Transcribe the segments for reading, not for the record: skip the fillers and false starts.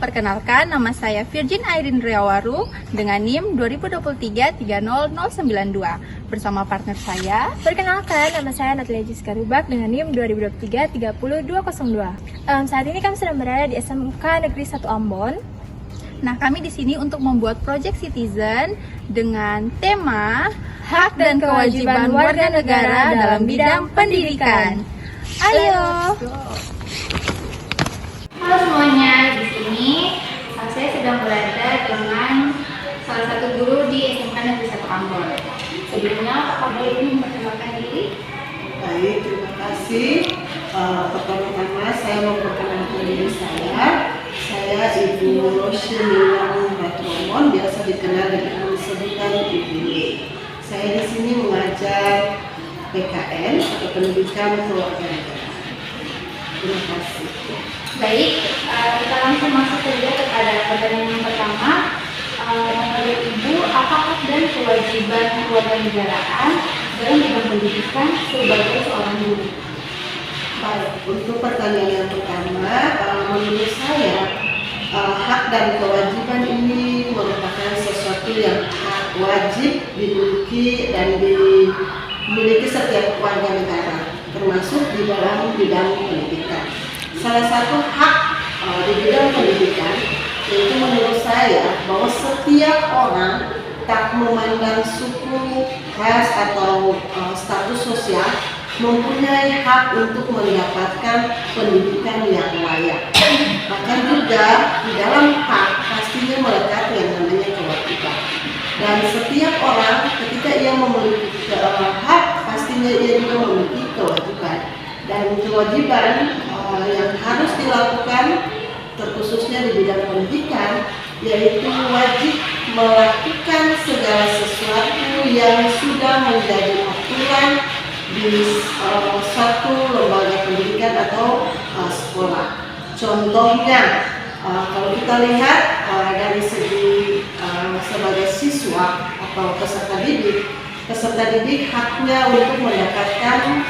Perkenalkan, nama saya Virgin Airin Riawaru dengan NIM 2023-30092 bersama partner saya. Perkenalkan, nama saya Natalia Jessica Rubak dengan NIM 2023-30202. Saat ini kami sedang berada di SMK Negeri 1 Ambon. Nah, kami di sini untuk membuat Project Citizen dengan tema hak dan kewajiban warga negara dalam bidang pendidikan. Ayo! Halo semuanya, di sini saya sedang berada dengan salah satu guru di SMK Negeri 1 Ambon. Sebelumnya, Pak boleh memperkenalkan diri? Baik, terima kasih. Pertama-tama saya mau memperkenalkan diri saya. Saya Ibu Rosyliang Batromon, biasa dikenal dengan sebutan Ibu Y. Saya di sini mengajar PKN atau Pendidikan Kewarganegaraan. Terima kasih. Baik, kita langsung masuk saja kepada pertanyaan yang pertama. Menurut Ibu, apa hak dan kewajiban kewarganegaraan dalam bidang pendidikan sebagai seorang guru? Baik, untuk pertanyaan yang pertama, menurut saya hak dan kewajiban ini merupakan sesuatu yang wajib dimiliki dan dimiliki setiap warga negara, termasuk di dalam bidang pendidikan. Salah satu hak di bidang pendidikan yaitu menurut saya bahwa setiap orang tak memandang suku, ras atau status sosial mempunyai hak untuk mendapatkan pendidikan yang layak. Bahkan juga di dalam hak pastinya melekat yang namanya kewajiban. Dan setiap orang ketika ia memiliki hak pastinya ia juga memiliki kewajiban. Dan kewajiban yang harus dilakukan terkhususnya di bidang pendidikan yaitu wajib melakukan segala sesuatu yang sudah menjadi aturan di suatu lembaga pendidikan atau sekolah. Contohnya, kalau kita lihat dari segi sebagai siswa atau peserta didik haknya untuk mendapatkan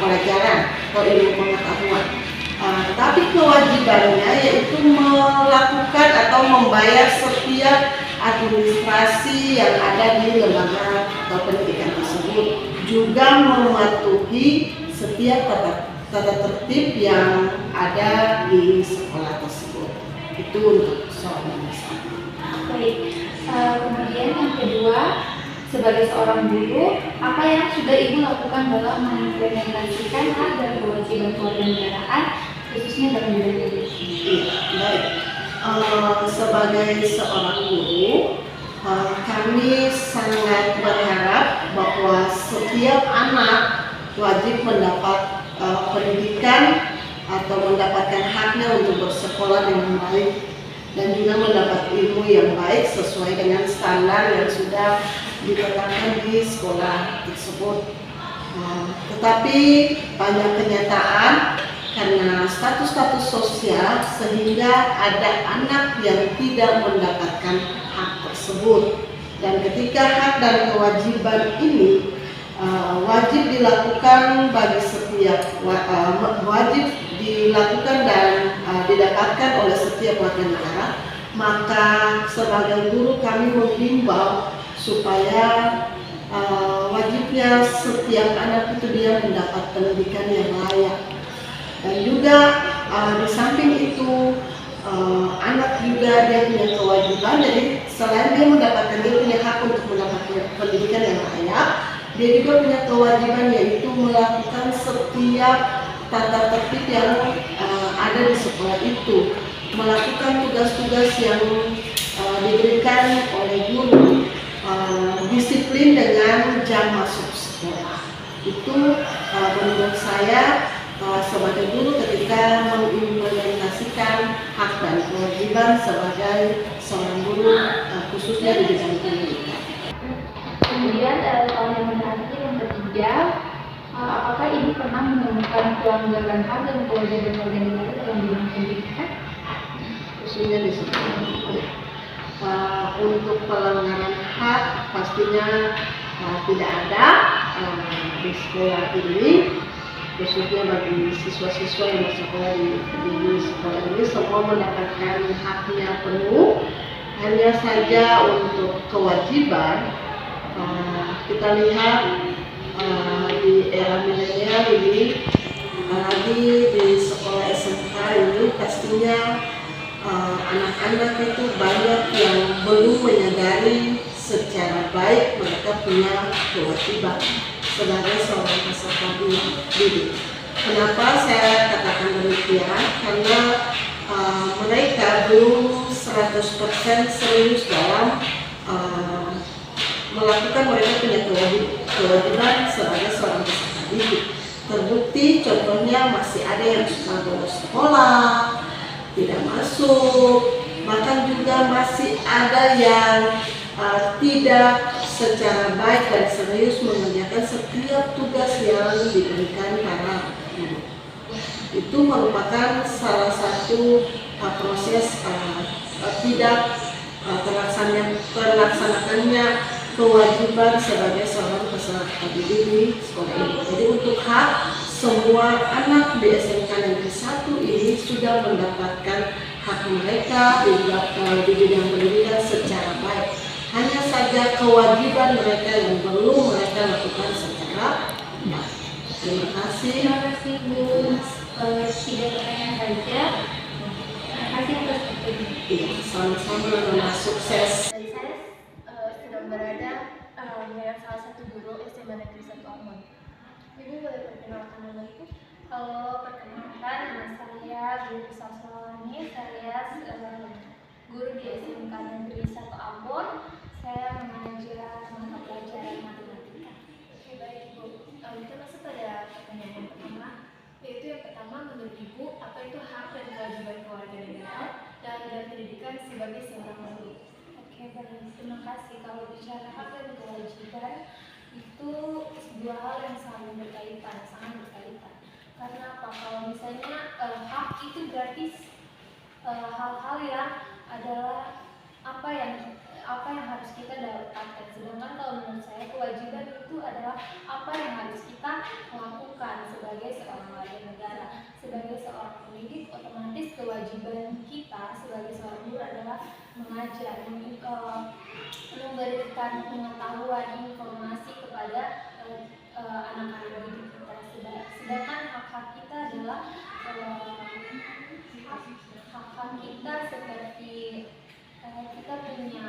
pelajaran atau ilmu pengetahuan. Tetapi kewajibannya yaitu melakukan atau membayar setiap administrasi yang ada di lembaga atau pendidikan tersebut, juga mematuhi setiap tata tertib yang ada di sekolah tersebut. Itu untuk soal besar. Baik, kemudian yang kedua, sebagai seorang guru, apa yang sudah Ibu lakukan dalam mengimplementasikan hak dan kewajiban kewarganegaraan khususnya dalam bidang pendidikan? Baik, sebagai seorang guru, kami sangat berharap bahwa setiap anak wajib mendapat pendidikan atau mendapatkan haknya untuk bersekolah dengan baik dan juga mendapat ilmu yang baik sesuai dengan standar yang sudah ditetapkan di sekolah tersebut. Tetapi banyak kenyataan karena status-status sosial sehingga ada anak yang tidak mendapatkan hak tersebut. Dan ketika hak dan kewajiban ini wajib dilakukan bagi setiap wajib dilakukan dan didapatkan oleh setiap warga negara, maka sebagai guru kami menghimbau supaya wajibnya setiap anak itu dia mendapat pendidikan yang layak. Dan juga di samping itu anak juga dia punya kewajiban, jadi selain dia punya hak untuk mendapatkan pendidikan yang layak, dia juga punya kewajiban yaitu melakukan setiap tata tertib yang ada di sekolah itu, melakukan tugas-tugas yang diberikan oleh guru, disiplin dengan jam masuk sekolah. Itu menurut saya sebagai guru ketika mengimplementasikan hak dan kewajiban sebagai seorang guru khususnya di bidang pendidikan. Kemudian yang ketiga, apakah Ibu pernah menemukan pelanggaran hak dan kewajiban warga negara dalam bidang pendidikan? Khususnya di sekolah. Untuk pelanggaran hak pastinya tidak ada di sekolah ini. khususnya bagi siswa-siswa yang bersekolah di sekolah ini semua mendapatkan haknya penuh. Hanya saja untuk kewajiban kita lihat di era milenial ini, apalagi di sekolah SMK ini pastinya anak-anak itu banyak yang belum menyadari secara baik mereka punya kewajiban sebagai seorang peserta didik. Kenapa saya katakan demikian? Karena mereka belum 100% serius dalam melakukan mereka punya kewajiban sebagai seorang peserta didik. Terbukti contohnya masih ada yang suka bolos sekolah, tidak masuk, bahkan juga masih ada yang tidak secara baik dan serius mengerjakan setiap tugas yang diberikan para guru. Itu merupakan salah satu proses tidak terlaksanakannya kewajiban sebagai seorang peserta didik di sekolah ini. Jadi untuk hak semua anak di SMK Negeri 1 ini sudah mendapatkan hak mereka di bidang pendidikan secara baik. Hanya saja kewajiban mereka yang belum mereka lakukan secara baik. Terima kasih. Terima kasih Bu. Tidak pertanyaan saja. Terima kasih atas waktunya. Iya, sama-sama, sukses. Dan saya sedang berada dengan salah satu guru SMA Negeri 1 Ambon. Ibu boleh perkenalkan nama Ibu? Halo, perkenalkan nama saya Guru Saswalani. Saya guru di SMK Negeri 1 Ambon. Saya mengajar mata pelajaran matematika. Oke, baik Ibu. Kita masuk pada pertanyaan yang pertama, yaitu yang pertama, menurut Ibu, apa itu hak dan kewajiban kewarganegaraan dalam bidang pendidikan sebagai seorang guru? Oke, baik. Terima kasih. Kalau bicara hak dan kewajiban, itu sebuah hal yang sangat berkaitan. Karena apa? Kalau misalnya hak itu berarti hal-hal yang adalah apa yang harus kita dapatkan. Sedangkan kalau menurut saya kewajiban itu adalah apa yang harus kita lakukan sebagai seorang warga negara, sebagai seorang pendidik. Otomatis kewajiban kita sebagai seorang guru adalah mengajar, memberikan pengetahuan, informasi kepada anak-anak didik kita. Sedangkan hak-hak kita adalah hak-hak kita seperti kita punya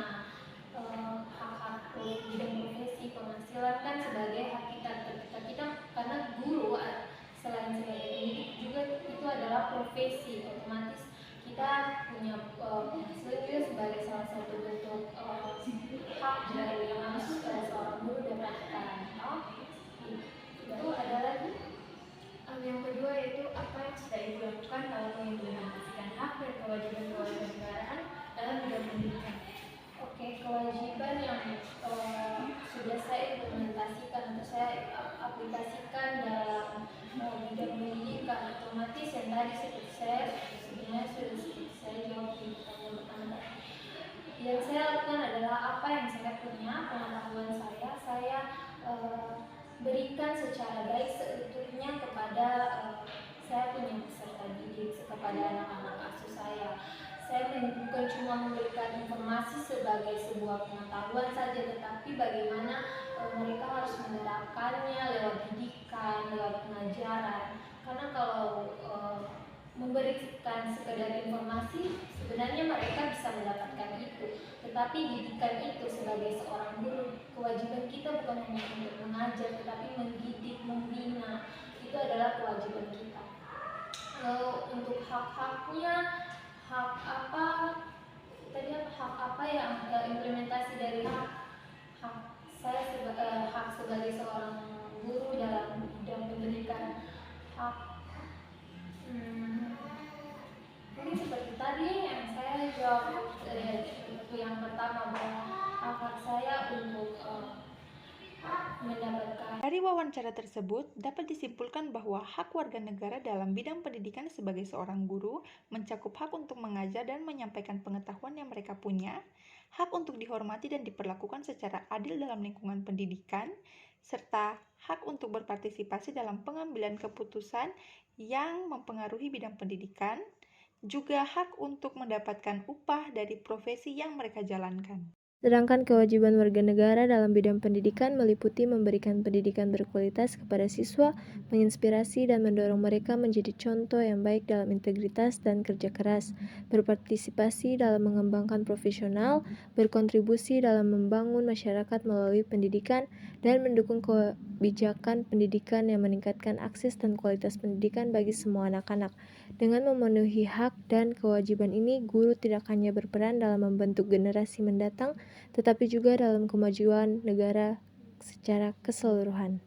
hak-hak bidang profesi, penghasilan kan sebagai hak kita karena guru selain sebagai pendidik juga itu adalah profesi. Otomatis kita punya penghasilan juga sebagai salah satu bentuk hak dari yang harus seorang guru dapatkan. Itu ada lagi. Yang kedua yaitu apa yang sudah Ibu lakukan dalam mengimplementasikan hak dan kewajiban kewarganegaraan dalam bidang pendidikan? Oke, kewajiban yang sudah saya implementasikan atau saya aplikasikan dalam bidang pendidikan, otomatis yang tadi seperti saya sebenarnya sudah saya jawab di pertanyaan pertama. Yang saya lakukan adalah apa yang saya punya, pengetahuan saya berikan secara baik seutuhnya kepada saya punya peserta didik, kepada anak-anak asuh saya. Saya bukan cuma memberikan informasi sebagai sebuah pengetahuan saja, tetapi bagaimana mereka harus menerapkannya lewat didikan, lewat pengajaran. Karena kalau memberikan sekedar informasi, sebenarnya mereka bisa mendapatkan itu. Tetapi didikan itu sebagai seorang guru, kewajiban kita bukan hanya untuk mengajar, tetapi mendidik, membina. Itu adalah kewajiban kita. Untuk hak-haknya, hak apa yang implementasi dari hak saya hak sebagai seorang guru dalam bidang pendidikan, mungkin seperti tadi yang saya jawab itu yang pertama, bahwa hak saya untuk mendapatkan. Dari wawancara tersebut, dapat disimpulkan bahwa hak warga negara dalam bidang pendidikan sebagai seorang guru mencakup hak untuk mengajar dan menyampaikan pengetahuan yang mereka punya, hak untuk dihormati dan diperlakukan secara adil dalam lingkungan pendidikan, serta hak untuk berpartisipasi dalam pengambilan keputusan yang mempengaruhi bidang pendidikan, juga hak untuk mendapatkan upah dari profesi yang mereka jalankan. Sedangkan kewajiban warga negara dalam bidang pendidikan meliputi memberikan pendidikan berkualitas kepada siswa, menginspirasi dan mendorong mereka menjadi contoh yang baik dalam integritas dan kerja keras, berpartisipasi dalam mengembangkan profesional, berkontribusi dalam membangun masyarakat melalui pendidikan, dan mendukung kebijakan pendidikan yang meningkatkan akses dan kualitas pendidikan bagi semua anak-anak. Dengan memenuhi hak dan kewajiban ini, guru tidak hanya berperan dalam membentuk generasi mendatang, tetapi juga dalam kemajuan negara secara keseluruhan.